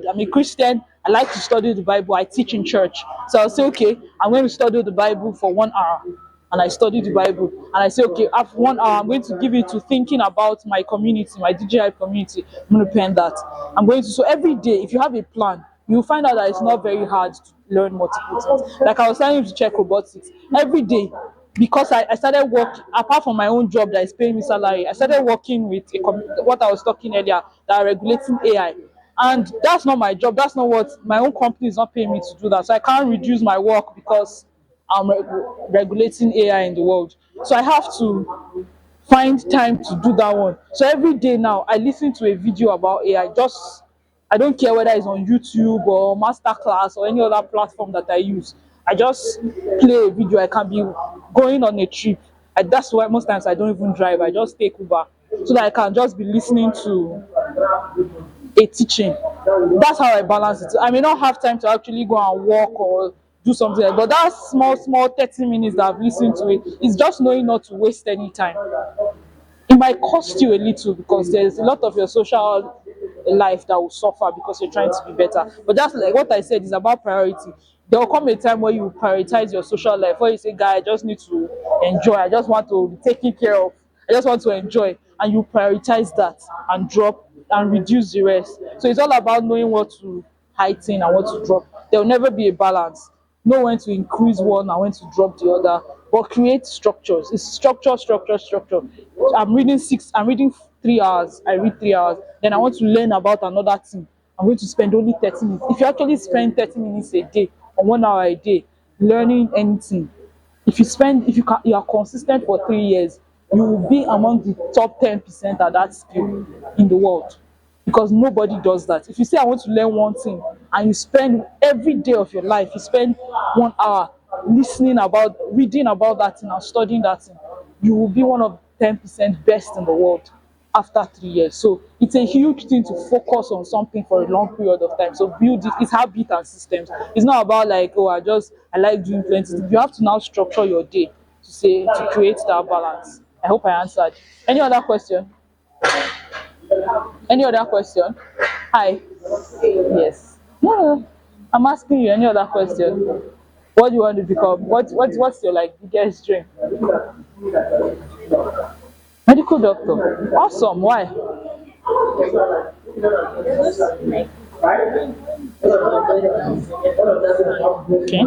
I'm a Christian. I like to study the Bible. I teach in church. So I'll say, okay, I'm going to study the Bible for 1 hour. And I study the Bible. And I say, okay, after 1 hour, I'm going to give it to thinking about my community, my DJI community. I'm going to pen that. I'm going to, so every day, if you have a plan, you'll find out that it's not very hard to learn multiple things. Like I was telling you to check robotics. Every day, because I started work apart from my own job that is paying me salary, I started working with what I was talking earlier, that are regulating AI. And that's not my job. That's not what my own company is not paying me to do that. So I can't reduce my work because I'm regulating AI in the world. So I have to find time to do that one. So every day now I listen to a video about AI. Just I don't care whether it's on YouTube or Masterclass or any other platform that I use. I just play a video. I can be going on a trip. That's why most times I don't even drive. I just take Uber so that I can just be listening to a teaching. That's how I balance it. I may not have time to actually go and walk or do something else, but that small 30 minutes that I've listened to it is just knowing not to waste any time. It might cost you a little because there's a lot of your social life that will suffer because you're trying to be better. But that's like what I said is about priority. There will come a time where you prioritize your social life, where you say, guy, I just need to enjoy. I just want to be taken care of. I just want to enjoy. And you prioritize that and drop and reduce the rest. So it's all about knowing what to heighten and what to drop. There will never be a balance. Know when to increase one and when to drop the other, but create structures. It's structure, structure, structure. I'm reading 3 hours. I read 3 hours. Then I want to learn about another thing. I'm going to spend only 30 minutes. If you actually spend 30 minutes a day or 1 hour a day learning anything, if you are consistent for 3 years, you will be among the top 10% at that skill in the world, because nobody does that. If you say I want to learn one thing and you spend every day of your life, you spend 1 hour reading about that thing and studying that thing, you will be one of 10% best in the world after 3 years. So it's a huge thing to focus on something for a long period of time. So build it. It's habit and systems. It's not about like, oh, I like doing plenty things. You have to now structure your day to create that balance. I hope I answered. Any other question? Any other question? Hi. Yes. No, I'm asking you any other question. What do you want to become? What's your like biggest dream? Medical doctor. Awesome. Why? Okay.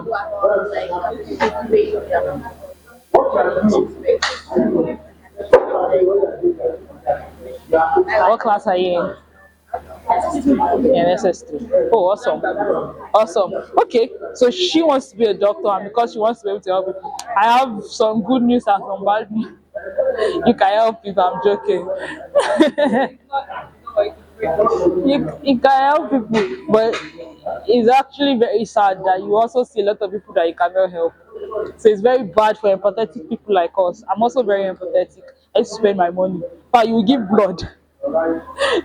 What class are you in? In SS3. Oh, awesome. Awesome. Okay. So she wants to be a doctor, and because she wants to be able to help people, I have some good news and some bad news. You can help people. I'm joking. You can help people, but it's actually very sad that you also see a lot of people that you cannot help. So it's very bad for empathetic people like us. I'm also very empathetic. I used to spend my money, but you will give blood.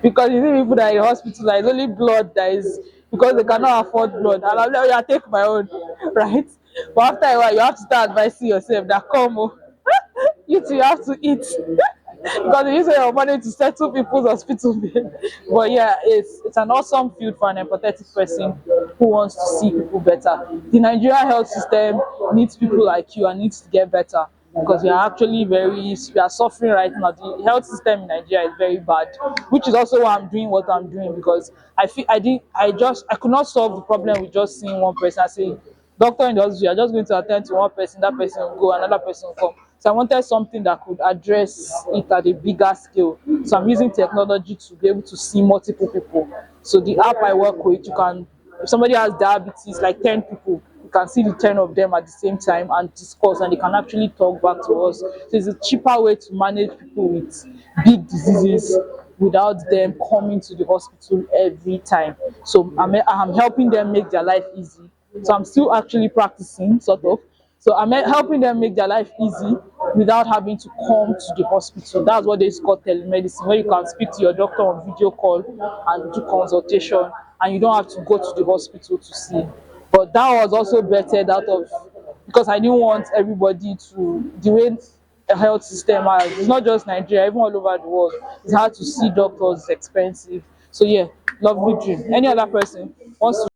Because you see people that are in hospital, that is only blood that is because they cannot afford blood. And I'm like, oh, yeah, take my own, right? But after a while, you have to start advising yourself that come, oh, you too, you have to eat. Because you use your money to settle people's hospital bill. But yeah, it's an awesome field for an empathetic person who wants to see people better. The Nigerian health system needs people like you and needs to get better, because we are suffering right now. The health system in Nigeria is very bad, which is also why I'm doing what I'm doing, because I could not solve the problem with just seeing one person. I say, doctor in the hospital, you're just going to attend to one person, that person will go, another person will come. So I wanted something that could address it at a bigger scale. So I'm using technology to be able to see multiple people. So the app I work with, if somebody has diabetes, like 10 people, you can see the 10 of them at the same time and discuss, and they can actually talk back to us. So it's a cheaper way to manage people with big diseases without them coming to the hospital every time. So I'm helping them make their life easy. So I'm still actually practicing, sort of. So I'm helping them make their life easy without having to come to the hospital. That's what they call telemedicine, where you can speak to your doctor on video call and do consultation, and you don't have to go to the hospital to see. But that was also bettered out of, because I didn't want everybody to, the way the health system has, it's not just Nigeria, even all over the world, it's hard to see doctors, it's expensive. So yeah, lovely dream. Any other person wants to